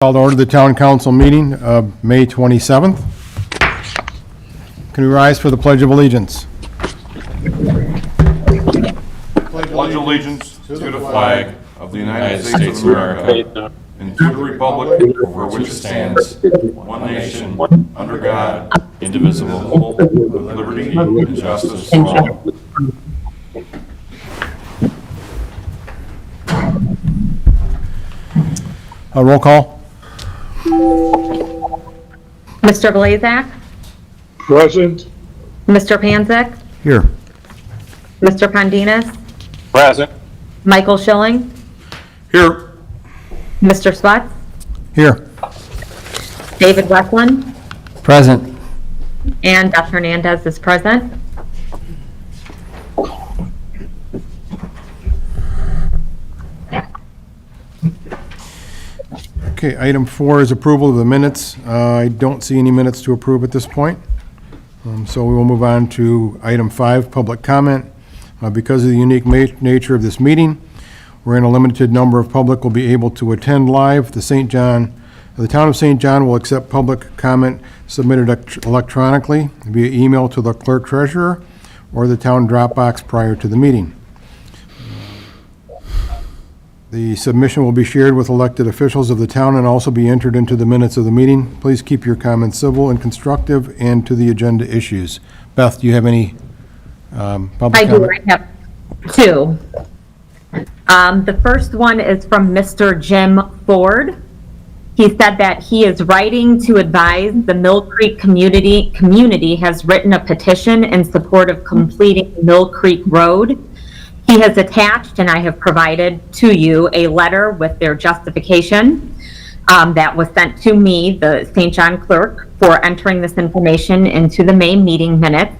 Call to order the town council meeting of May 27th. Can we rise for the Pledge of Allegiance? Pledge allegiance to the flag of the United States of America and to the republic for which it stands, one nation, under God, indivisible, with liberty and justice for all. Roll call. Mr. Blazak, Present. Mr. Panzik, Here. Mr. Pondinas, Present. Michael Schilling, Here. Mr. Swets, Here. David Westland, Present. and Beth Hernandez is present. Okay, item 4 is approval of the minutes. I don't see any minutes to approve at this point. So we will move on to item 5, public comment. Because of the unique nature of this meeting, wherein a limited number of public will be able to attend live, the town of St. John will accept public comment submitted electronically via email to the clerk treasurer or the town Dropbox prior to the meeting. The submission will be shared with elected officials of the town and also be entered into the minutes of the meeting. Please keep your comments civil and constructive and to the agenda issues. Beth, do you have any public I do, comment? I have two. The first one is from Mr. Jim Ford. He said that he is writing to advise the Mill Creek community has written a petition in support of completing Mill Creek Road. He has attached, and I have provided to you, a letter with their justification that was sent to me, the St. John clerk, for entering this information into the May meeting minutes.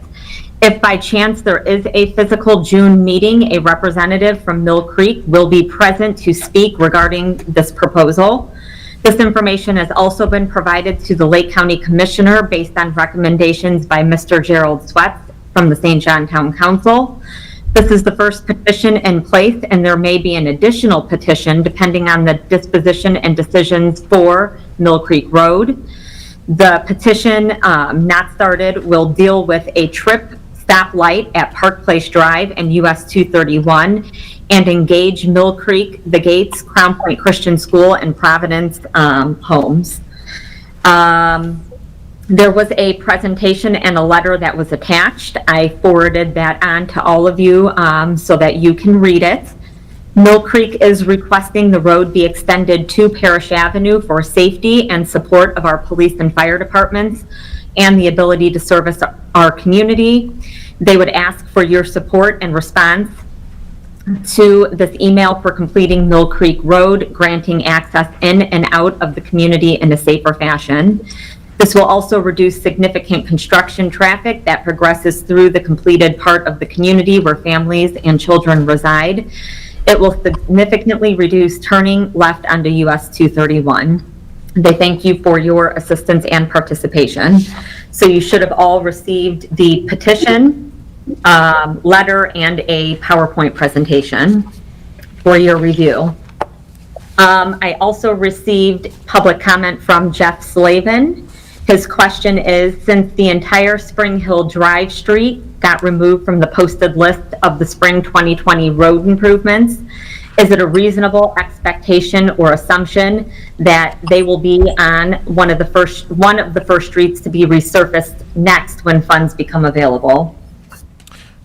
If by chance there is a physical June meeting, a representative from Mill Creek will be present to speak regarding this proposal. This information has also been provided to the Lake County Commissioner based on recommendations by Mr. Gerald Swets from the St. John Town Council. This is the first petition in place, and there may be an additional petition depending on the disposition and decisions for Mill Creek Road. The petition, not started, will deal with a trip stoplight at Park Place Drive and US 231 and engage Mill Creek, the Gates, Crown Point Christian School, and Providence homes. There was a presentation and a letter that was attached. I forwarded that on to all of you so that you can read it. Mill Creek is requesting the road be extended to Parish Avenue for safety and support of our police and fire departments and the ability to service our community. They would ask for your support and response to this email for completing Mill Creek Road, granting access in and out of the community in a safer fashion. This will also reduce significant construction traffic that progresses through the completed part of the community where families and children reside. It will significantly reduce turning left onto US 231. They thank you for your assistance and participation. So you should have all received the petition, letter, and a PowerPoint presentation for your review. I also received public comment from Jeff Slavin. His question is, since the entire Spring Hill Drive Street got removed from the posted list of the Spring 2020 road improvements, is it a reasonable expectation or assumption that they will be on one of the first streets to be resurfaced next when funds become available?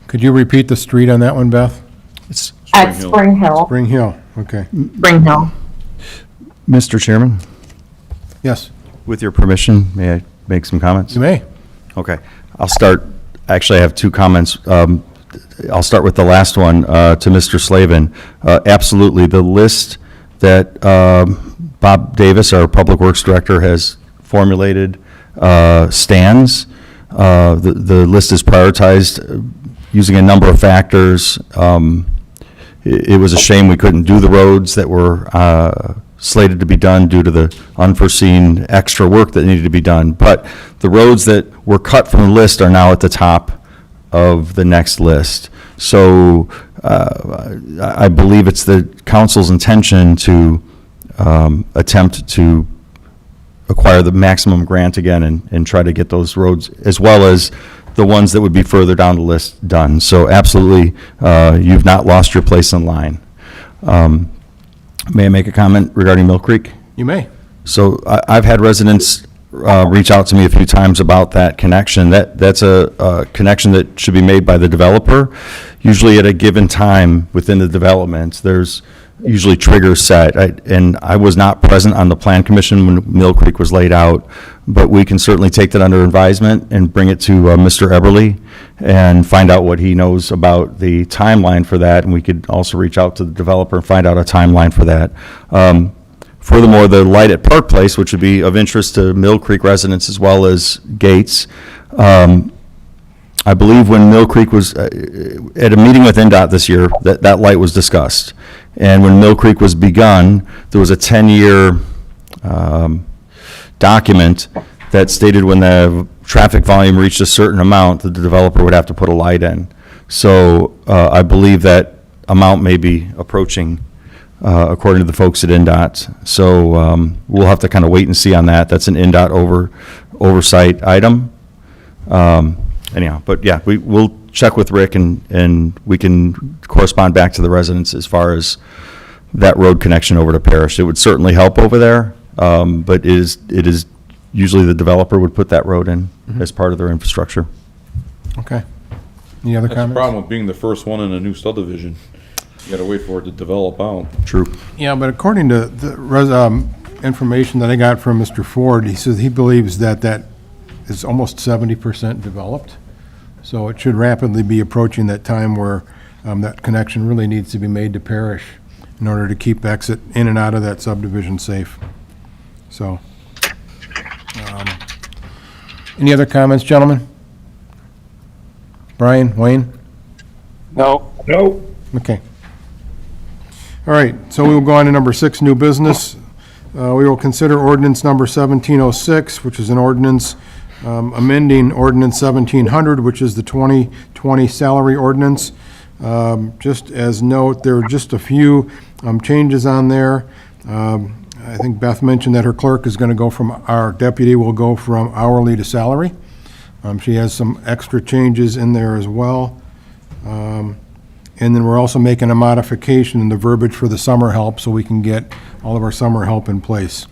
Could you repeat the street on that one, Beth? It's At Spring Hill. Spring Hill, okay. Spring Hill. Mr. Chairman, Yes, with your permission, may I make some comments? you may. Okay, I'll start. Actually, I have two comments. I'll start with the last one to Mr. Slavin. Absolutely, the list that Bob Davis, our Public Works Director, has formulated stands. The list is prioritized using a number of factors. It was a shame we couldn't do the roads that were slated to be done due to the unforeseen extra work that needed to be done. But the roads that were cut from the list are now at the top of the next list. So I believe it's the council's intention to attempt to acquire the maximum grant again and try to get those roads, as well as the ones that would be further down the list, done. So absolutely, you've not lost your place in line. May I make a comment regarding Mill Creek? You may. So I've had residents reach out to me a few times about that connection. That's a connection that should be made by the developer. Usually at a given time within the development, there's usually triggers set. And I was not present on the plan commission when Mill Creek was laid out, but we can certainly take that under advisement and bring it to Mr. Eberly and find out what he knows about the timeline for that. And we could also reach out to the developer and find out a timeline for that. Furthermore, the light at Park Place, which would be of interest to Mill Creek residents as well as Gates, I believe when Mill Creek was, at a meeting with NDOT this year, that light was discussed. And when Mill Creek was begun, there was a 10-year document that stated when the traffic volume reached a certain amount, that the developer would have to put a light in. So I believe that amount may be approaching, according to the folks at NDOT. So we'll have to kind of wait and see on that. That's an NDOT oversight item. Anyhow, but yeah, we'll check with Rick and we can correspond back to the residents as far as that road connection over to Parrish. It would certainly help over there, but it is usually the developer would put that road in as part of their infrastructure. Okay. Any other That's the comments? problem with being the first one in a new subdivision. You gotta wait for it to develop out. True. Yeah, but according to the information that I got from Mr. Ford, he says he believes that is almost 70% developed. So it should rapidly be approaching that time where that connection really needs to be made to Parrish in order to keep exit in and out of that subdivision safe. So, any other comments, gentlemen? Brian, Wayne? No. No. Okay. All right, so we will go on to number 6, new business. We will consider ordinance number 1706, which is an ordinance amending ordinance 1700, which is the 2020 salary ordinance. Just as note, there are just a few changes on there. I think Beth mentioned that her clerk is going to go from, our deputy will go from hourly to salary. She has some extra changes in there as well. And then we're also making a modification in the verbiage for the summer help so we can get all of our summer help in place.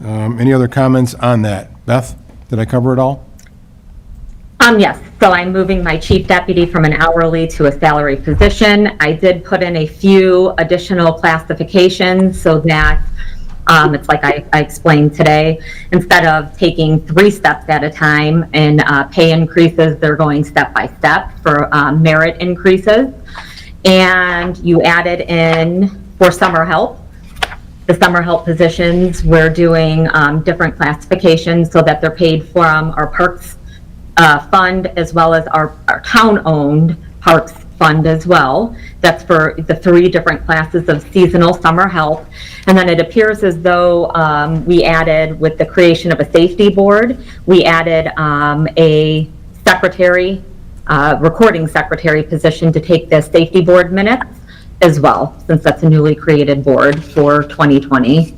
Any other comments on that? Beth, did I cover it all? Yes, so I'm moving my chief deputy from an hourly to a salary position. I did put in a few additional classifications so that it's like I explained today. Instead of taking 3 steps at a time in pay increases, they're going step by step for merit increases. And you added in for summer help. The summer help positions, we're doing different classifications so that they're paid from our parks fund as well as our town-owned parks fund as well. That's for the 3 different classes of seasonal summer help. And then it appears as though we added, with the creation of a safety board, we added a secretary, recording secretary position to take the safety board minutes as well, since that's a newly created board for 2020.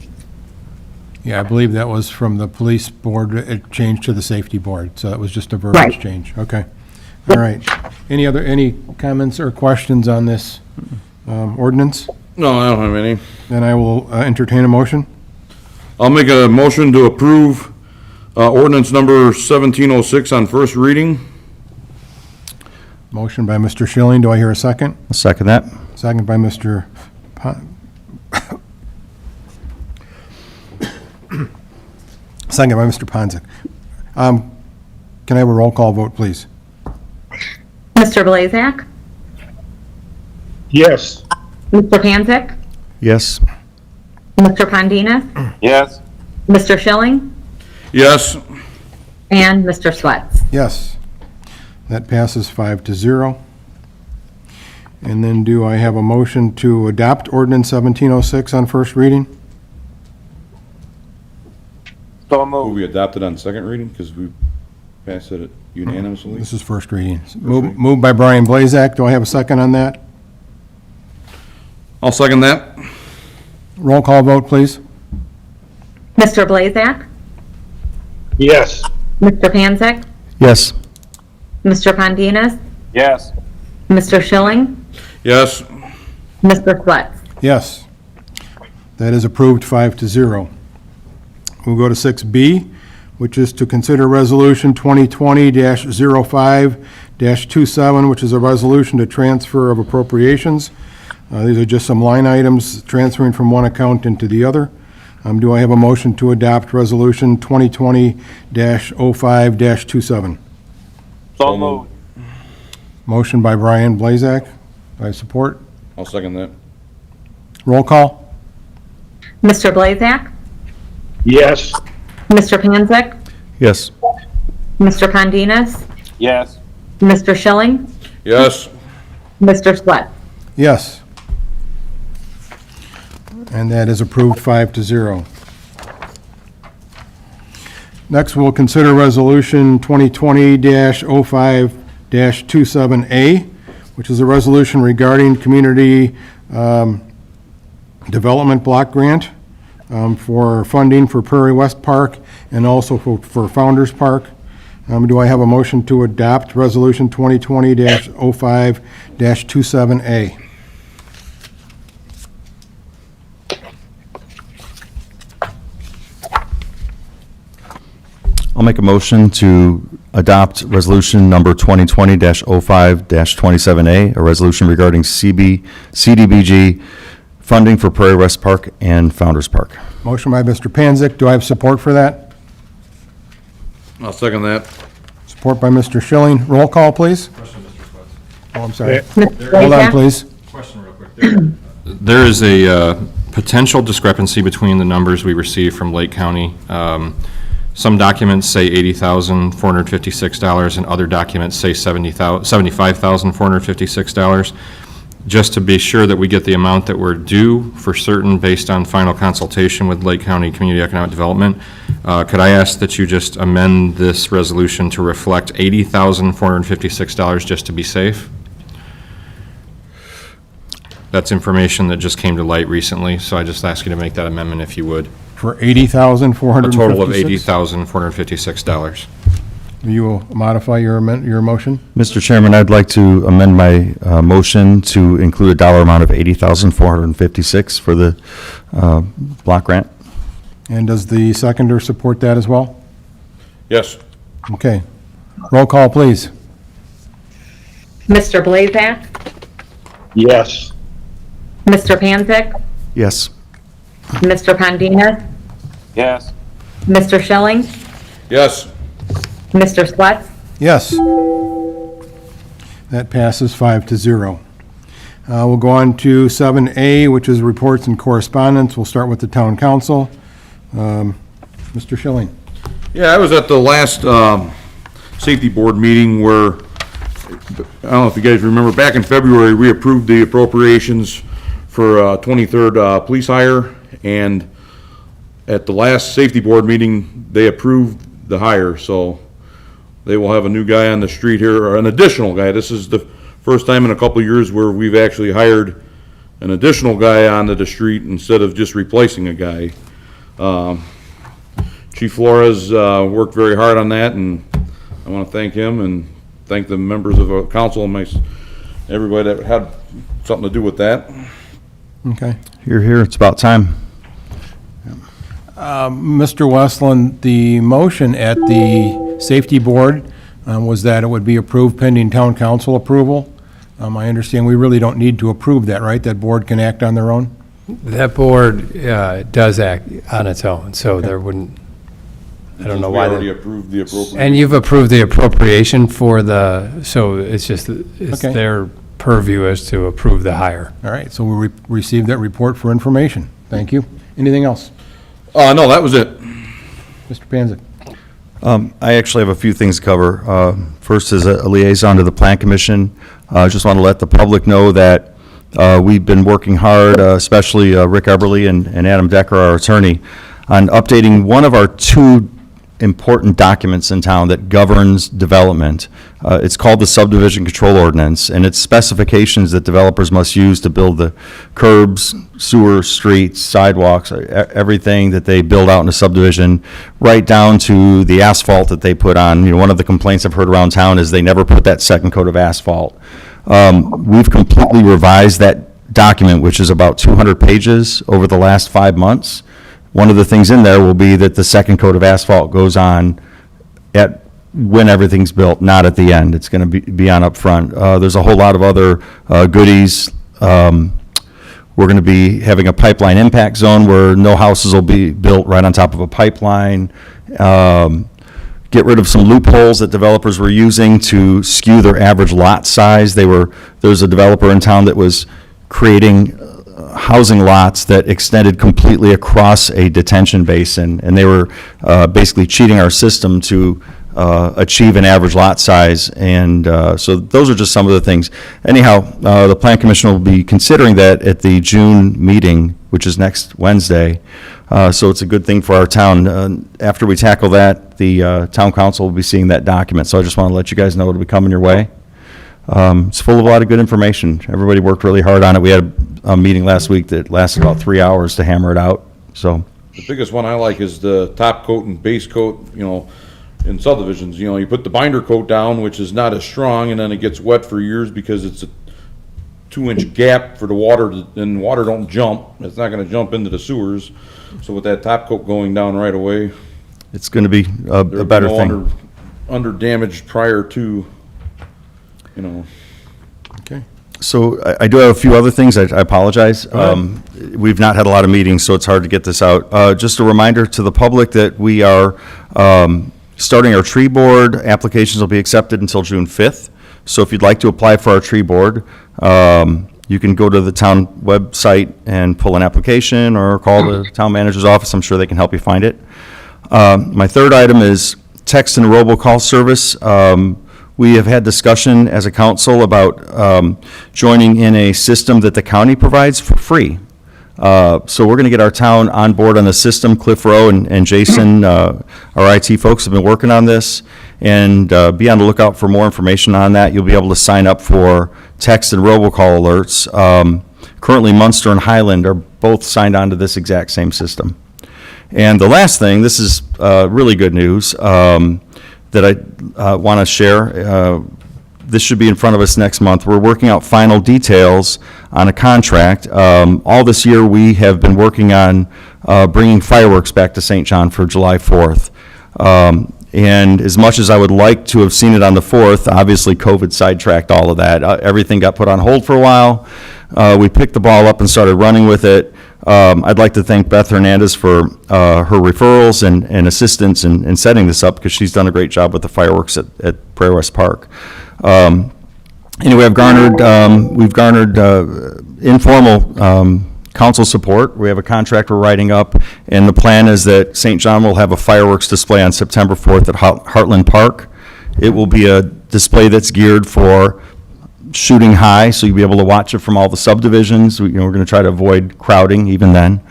Yeah, I believe that was from the police board, it changed to the safety board, so that was just a verbiage Right. change. Okay. All right. Any comments or questions on this ordinance? No, I don't have any. Then I will entertain a motion. I'll make a motion to approve ordinance number 1706 on first reading. Motion by Mr. Schilling, do I hear a second? I'll second that. Second by Mr. Second by Mr. Ponzik. Can I have a roll call vote, please? Mr. Blazak? Yes. Mr. Panzik? Yes. Mr. Pondinas? Yes. Mr. Schilling? Yes. And Mr. Swets? Yes. That passes 5-0. And then do I have a motion to adopt ordinance 1706 on first reading? So Will moved. we adopt it on second reading because we passed it unanimously? This is first reading. Moved by Brian Blazak. Do I have a second on that? I'll second that. Roll call vote, please. Mr. Blazak? Yes. Mr. Panzak, Yes. Mr. Pondinas, Yes. Mr. Schilling, Yes. Mr. Swett. Yes. That is approved 5-0. We'll go to 6B, which is to consider Resolution 2020-05-27, which is a resolution to transfer of appropriations. These are just some line items transferring from one account into the other. Do I have a motion to adopt Resolution 2020-05-27? So moved. Motion by Brian Blazak. Do I have support? I'll second that. Roll call? Mr. Blazak, Yes. Mr. Panzak, Yes. Mr. Pondinas, Yes. Mr. Schilling, Yes. Mr. Swett. Yes. And that is approved 5-0. Next, we'll consider Resolution 2020-05-27A, which is a resolution regarding community development block grant for funding for Prairie West Park and also for Founders Park. Do I have a motion to adopt Resolution 2020-05-27A? I'll make a motion to adopt resolution number 2020-05-27A, a resolution regarding Cdbg funding for Prairie West Park and Founders Park. Motion by Mr. Panzak. Do I have support for that? I'll second that. Support by Mr. Schilling. Roll call, please. Oh, I'm sorry. Mr. Hold on, Blazak, please. Question real quick. There is a potential discrepancy between the numbers we received from Lake County. Some documents say $80,456 and other documents say $75,456. Just to be sure that we get the amount that we're due for certain based on final consultation with Lake County Community Economic Development, could I ask that you just amend this resolution to reflect $80,456 just to be safe? That's information that just came to light recently, so I just ask you to make that amendment if you would. For $80,456? A total of $80,456. You will modify your motion? Mr. Chairman, I'd like to amend my motion to include a dollar amount of $80,456 for the block grant. And does the seconder support that as well? Yes. Okay. Roll call, please. Mr. Blazak, Yes. Mr. Panzak, Yes. Mr. Pondinas, Yes. Mr. Schilling, Yes. Mr. Swett. Yes. That passes 5-0. We'll go on to 7A, which is reports and correspondence. We'll start with the town council. Mr. Schilling. Yeah, I was at the last safety board meeting where, I don't know if you guys remember, back in February, we approved the appropriations for 23rd police hire, and at the last safety board meeting, they approved the hire, so they will have a new guy on the street here, or an additional guy. This is the first time in a couple of years where we've actually hired an additional guy onto the street instead of just replacing a guy. Chief Flores worked very hard on that, and I want to thank him and thank the members of the council and everybody that had something to do with that. Okay. Here, it's about time. Mr. Westland, the motion at the safety board was that it would be approved pending town council approval. I understand we really don't need to approve that, right? That board can act on their own? That board does act on its own, so there wouldn't, I don't know why. We already approved the appropriation. And you've approved the appropriation for so it's just, it's Okay. their purview as to approve the hire. All right, so we received that report for information. Thank you. Anything else? No, that was it. Mr. Panzak. I actually have a few things to cover. First is a liaison to the Plan Commission. I just want to let the public know that we've been working hard, especially Rick Eberly and Adam Decker, our attorney, on updating one of our two important documents in town that governs development. It's called the Subdivision Control Ordinance, and it's specifications that developers must use to build the curbs, sewer, streets, sidewalks, everything that they build out in a subdivision, right down to the asphalt that they put on. You know, one of the complaints I've heard around town is they never put that second coat of asphalt. We've completely revised that document, which is about 200 pages over the last 5 months. One of the things in there will be that the second coat of asphalt goes on at when everything's built, not at the end. It's going to be on up front. There's a whole lot of other goodies. We're going to be having a pipeline impact zone where no houses will be built right on top of a pipeline. Get rid of some loopholes that developers were using to skew their average lot size. There's a developer in town that was creating housing lots that extended completely across a detention basin, and they were basically cheating our system to achieve an average lot size, and so those are just some of the things. Anyhow, the Plan Commission will be considering that at the June meeting, which is next Wednesday, so it's a good thing for our town. After we tackle that, the Town Council will be seeing that document, so I just want to let you guys know it'll be coming your way. It's full of a lot of good information. Everybody worked really hard on it. We had a meeting last week that lasted about 3 hours to hammer it out, so. The biggest one I like is the top coat and base coat, you know, in subdivisions. You know, you put the binder coat down, which is not as strong, and then it gets wet for years because it's a 2-inch gap for the water, and water don't jump. It's not gonna jump into the sewers. So with that top coat going down right away, It's going to be a better thing. Under damaged prior to, you know. Okay. So I do have a few other things. I apologize. We've not had a lot of meetings, so it's hard to get this out. Just a reminder to the public that we are starting our tree board. Applications will be accepted until June 5th. So if you'd like to apply for our tree board, you can go to the town website and pull an application or call the town manager's office. I'm sure they can help you find it. My third item is text and robocall service. We have had discussion as a council about joining in a system that the county provides for free. So we're going to get our town on board on the system. Cliff Rowe and Jason, our IT folks, have been working on this, and be on the lookout for more information on that. You'll be able to sign up for text and robocall alerts. Currently, Munster and Highland are both signed on to this exact same system. And the last thing, this is really good news that I want to share. This should be in front of us next month. We're working out final details on a contract. All this year, we have been working on bringing fireworks back to St. John for July 4th. And as much as I would like to have seen it on the 4th, obviously COVID sidetracked all of that. Everything got put on hold for a while. We picked the ball up and started running with it. I'd like to thank Beth Hernandez for her referrals and assistance in setting this up, because she's done a great job with the fireworks at Prairie West Park. Anyway, we've garnered informal council support. We have a contract we're writing up, and the plan is that St. John will have a fireworks display on September 4th at Heartland Park. It will be a display that's geared for shooting high, so you'll be able to watch it from all the subdivisions. We're going to try to avoid crowding even then,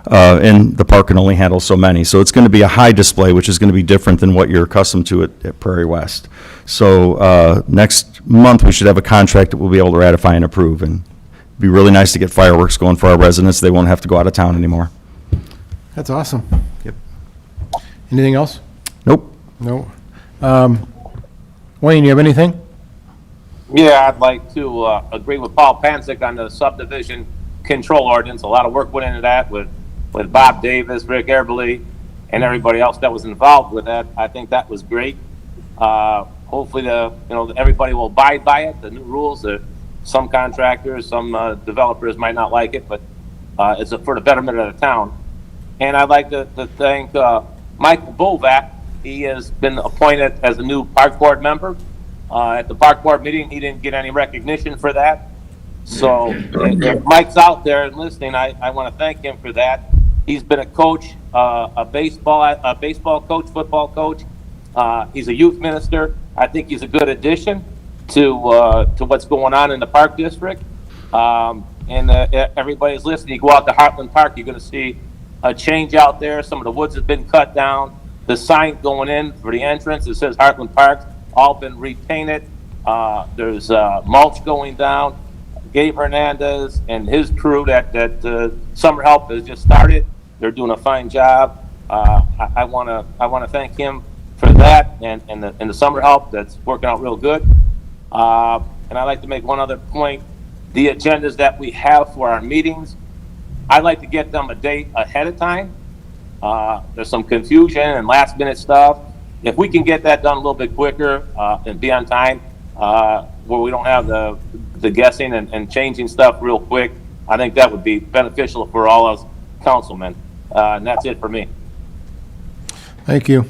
and the park can only handle so many. So it's going to be a high display, which is going to be different than what you're accustomed to at Prairie West. So next month, we should have a contract that we'll be able to ratify and approve, and it'd be really nice to get fireworks going for our residents. They won't have to go out of town anymore. That's awesome. Yep. Anything else? Nope. No. Wayne, you have anything? Yeah, I'd like to agree with Paul Pansick on the subdivision control ordinance. A lot of work went into that with Bob Davis, Rick Eberly, and everybody else that was involved with that. I think that was great. Hopefully, everybody will abide by it. The new rules. Some contractors, some developers might not like it, but it's for the betterment of the town. And I'd like to thank Michael Bovac. He has been appointed as a new park board member. At the park board meeting, he didn't get any recognition for that. So if Mike's out there and listening, I want to thank him for that. He's been a coach, a baseball coach, football coach. He's a youth minister. I think he's a good addition to what's going on in the park district. And everybody's listening. You go out to Heartland Park, you're going to see a change out there. Some of the woods have been cut down. the sign going in for the entrance, it says Heartland Parks, all been repainted. There's mulch going down. Gabe Hernandez and his crew that Summer Help has just started. They're doing a fine job. I want to thank him for that and the Summer Help that's working out real good. And I'd like to make one other point. The agendas that we have for our meetings, I'd like to get them a day ahead of time. There's some confusion and last minute stuff. If we can get that done a little bit quicker and be on time, where we don't have the guessing and changing stuff real quick, I think that would be beneficial for all us councilmen. And that's it for me. Thank you.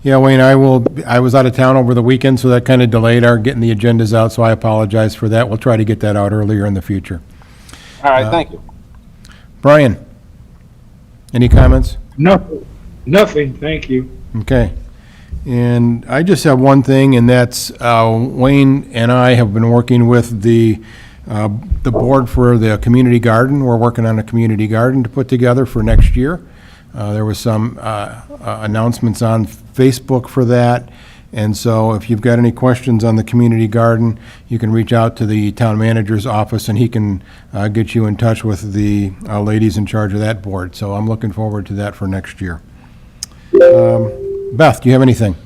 Yeah, Wayne, I was out of town over the weekend, so that kind of delayed our getting the agendas out, so I apologize for that. We'll try to get that out earlier in the future. All right, thank you. Brian, any comments? Nothing, thank you. Okay. And I just have one thing, and that's Wayne and I have been working with the board for the community garden. We're working on a community garden to put together for next year. There was some announcements on Facebook for that. And so if you've got any questions on the community garden, you can reach out to the town manager's office, and he can get you in touch with the ladies in charge of that board. So I'm looking forward to that for next year. Beth, do you have anything?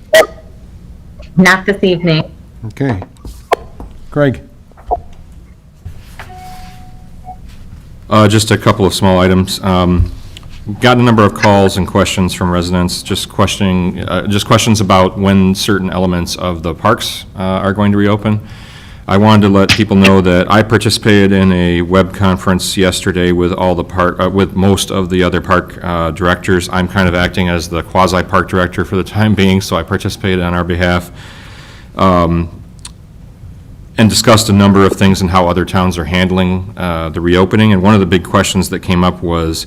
Not this evening. Okay. Craig? Just a couple of small items. Got a number of calls and questions from residents, just questions about when certain elements of the parks are going to reopen. I wanted to let people know that I participated in a web conference yesterday with all the with most of the other park directors. I'm kind of acting as the quasi-park director for the time being, so I participated on our behalf. And discussed a number of things and how other towns are handling the reopening. And one of the big questions that came up was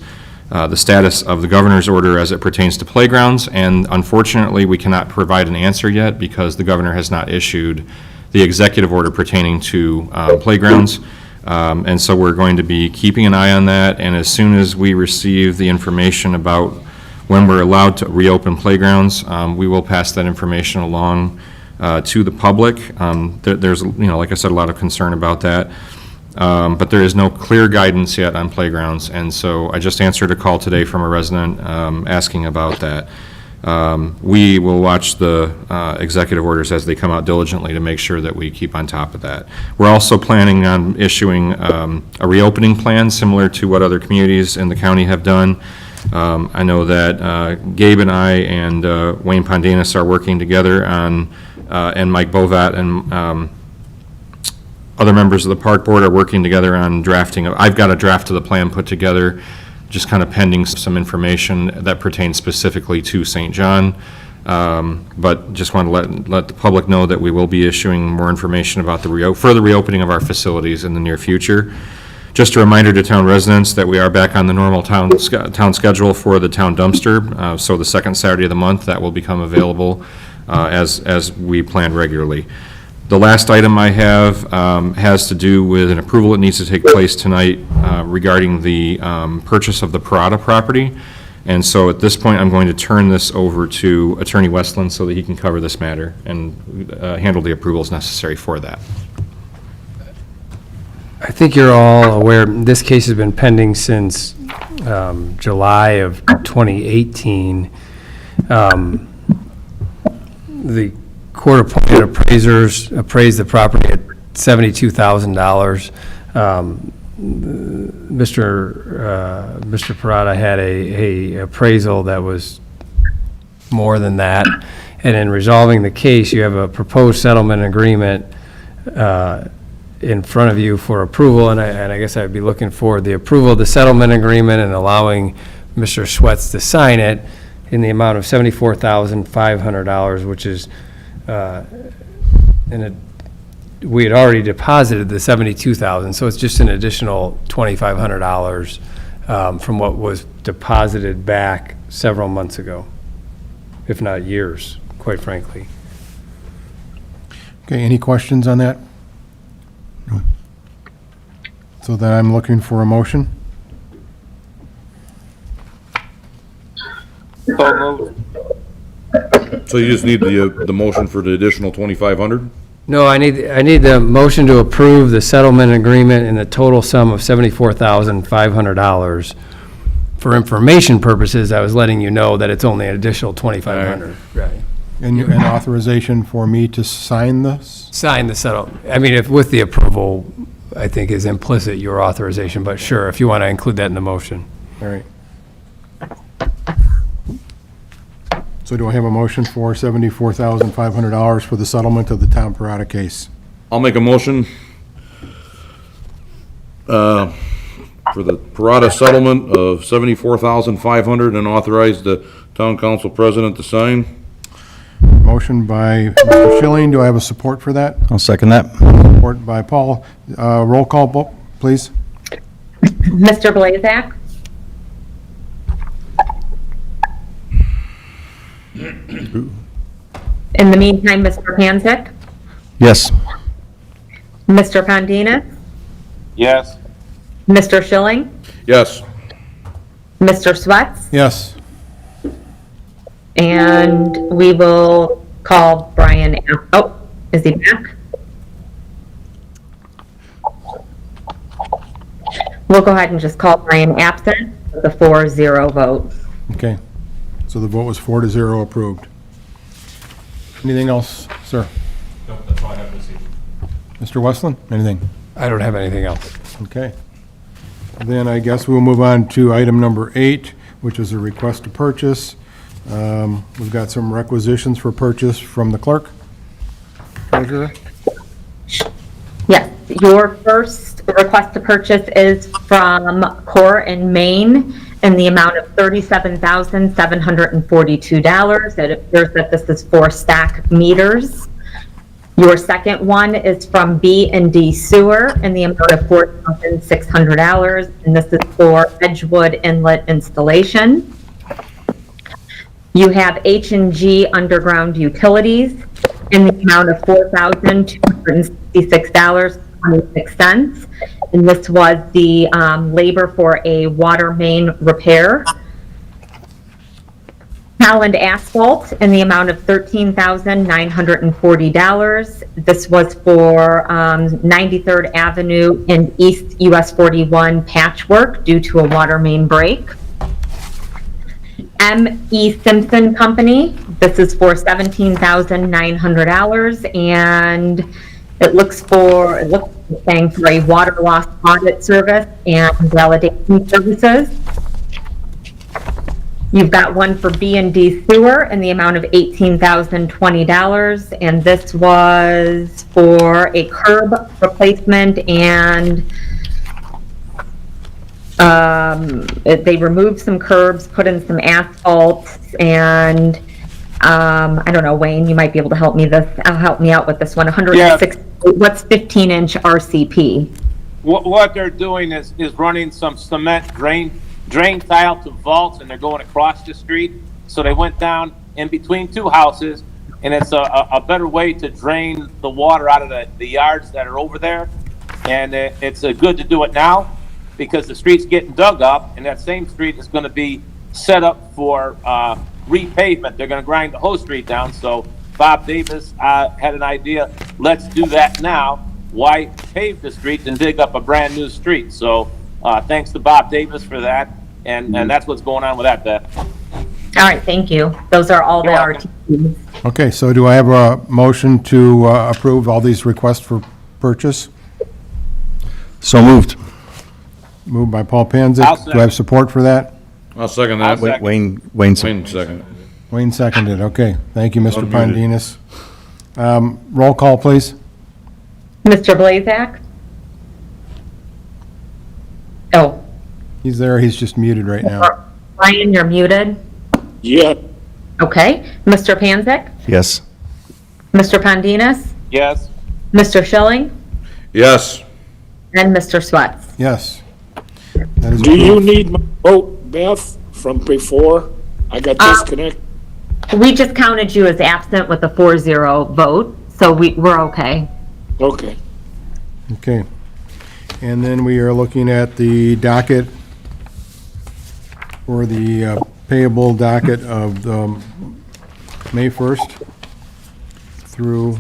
the status of the governor's order as it pertains to playgrounds. And unfortunately, we cannot provide an answer yet because the governor has not issued the executive order pertaining to playgrounds. And so we're going to be keeping an eye on that. And as soon as we receive the information about when we're allowed to reopen playgrounds, we will pass that information along to the public. There's, like I said, a lot of concern about that. But there is no clear guidance yet on playgrounds. And so I just answered a call today from a resident asking about that. We will watch the executive orders as they come out diligently to make sure that we keep on top of that. We're also planning on issuing a reopening plan similar to what other communities in the county have done. I know that Gabe and I and Wayne Pondanis are working together on, and Mike Bovat and other members of the park board are working together on drafting. I've got a draft of the plan put together, just kind of pending some information that pertains specifically to St. John. But just want to let the public know that we will be issuing more information about the further reopening of our facilities in the near future. Just a reminder to town residents that we are back on the normal town schedule for the town dumpster. So the second Saturday of the month, that will become available as we plan regularly. The last item I have has to do with an approval that needs to take place tonight regarding the purchase of the Pirata property. And so at this point, I'm going to turn this over to Attorney Westland so that he can cover this matter and handle the approvals necessary for that. I think you're all aware, this case has been pending since July of 2018. The court-appointed appraisers appraised the property at $72,000. Mr. Pirata had a appraisal that was more than that. And in resolving the case, you have a proposed settlement agreement in front of you for approval, and I guess I'd be looking for the approval of the settlement agreement and allowing Mr. Swets to sign it in the amount of $74,500, which is, we had already deposited the $72,000, so it's just an additional $2,500 from what was deposited back several months ago, if not years, quite frankly. Okay, any questions on that? No. So then I'm looking for a motion. So moved. So you just need the motion for the additional 2,500? No, I need the motion to approve the settlement agreement in the total sum of $74,500. For information purposes, I was letting you know that it's only an additional 2,500. Right. And authorization for me to sign this? Sign the settlement. I mean, if with the approval, I think is implicit your authorization, but sure, if you want to include that in the motion. All right. So do I have a motion for $74,500 for the settlement of the town Pirata case? I'll make a motion for the Pirata settlement of $74,500 and authorize the town council president to sign. Motion by Mr. Schilling. Do I have a support for that? I'll second that. Support by Paul. Roll call, please. Mr. Blazak? In the meantime, Mr. Panzik? Yes. Mr. Pondinas? Yes. Mr. Schilling? Yes. Mr. Swets? Yes. And we will call Brian, oh, is he back? We'll go ahead and just call Brian absent with a 4-0 vote. Okay. So the vote was 4-0 approved. Anything else, sir? No, that's all I have this evening. Mr. Westland, anything? I don't have anything else. Okay. Then I guess we'll move on to item number 8, which is a request to purchase. We've got some requisitions for purchase from the clerk. Treasurer? Yes, your first request to purchase is from Core in Maine in the amount of $37,742. It appears that this is for stack meters. Your second one is from B&D Sewer in the amount of $4,600, and this is for Edgewood Inlet installation. You have H&G Underground Utilities in the amount of $4,266.26, and this was the labor for a water main repair. Holland Asphalt in the amount of $13,940. This was for 93rd Avenue and East US 41 patchwork due to a water main break. M.E. Simpson Company, this is for $17,900, and it looks saying for a water loss audit service and validation services. You've got one for B&D Sewer in the amount of $18,020, and this was for a curb replacement and they removed some curbs, put in some asphalt, and I don't know, Wayne, you might be able to help me out with this one. 106. What's 15-inch RCP? What they're doing is running some cement drain tile to vaults, and they're going across the street. So they went down in between two houses, and it's a better way to drain the water out of the yards that are over there. And it's good to do it now because the street's getting dug up, and that same street is going to be set up for repavement. They're going to grind the whole street down. So Bob Davis had an idea. Let's do that now. Why pave the street and dig up a brand new street? So thanks to Bob Davis for that, and that's what's going on with that. All right, thank you. Those are all the You're welcome. RTPs. Okay, so do I have a motion to approve all these requests for purchase? So moved. Moved by Paul I'll Panzik. second. Do I have support for that? I'll second I'll that. second. Wayne Wayne second. Wayne seconded, okay. Thank you, Mr. Unmuted. Pondinas. Roll call, please. Mr. Blazak? Oh, He's there, he's just muted right now. Brian, you're muted. Yeah, Okay. Mr. Panzik? Yes. Mr. Pondinas? Yes. Mr. Schilling? Yes. And Mr. Swets? Yes. That is do you approved. need my vote, Beth, from before? I got disconnected. We just counted you as absent with a 4-0 vote, so we're okay. Okay. Okay. And then we are looking at the docket for the payable docket of May 1st through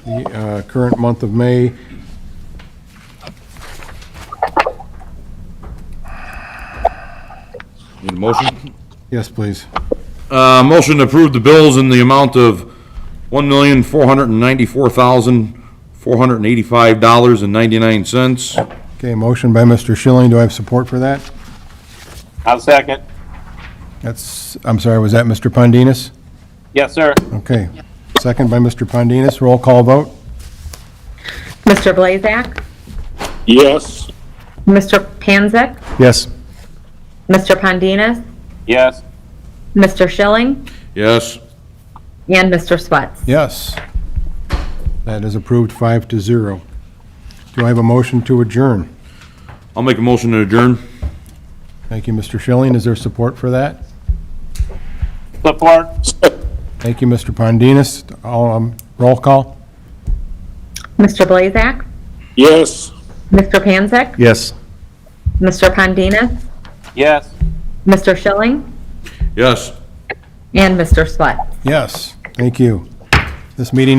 the current month of May. Need a motion? Yes, please. Motion to approve the bills in the amount of $1,494,485.99. Okay, motion by Mr. Schilling. Do I have support for that? I'll second. I'm sorry, was that Mr. Pondinas? Yes, sir. Okay. Second by Mr. Pondinas. Roll call vote? Mr. Blazak, Yes. Mr. Panzak, Yes. Mr. Pondinas, Yes. Mr. Schilling, Yes. and Mr. Swets. Yes. That is approved 5-0. Do I have a motion to adjourn? I'll make a motion to adjourn. Thank you, Mr. Schilling. Is there support for that? Support. Thank you, Mr. Pondinas. Roll call? Mr. Blazak, Yes. Mr. Panzak, Yes. Mr. Pondinas, Yes. Mr. Schilling, Yes. and Mr. Swets. Yes. Thank you. This meeting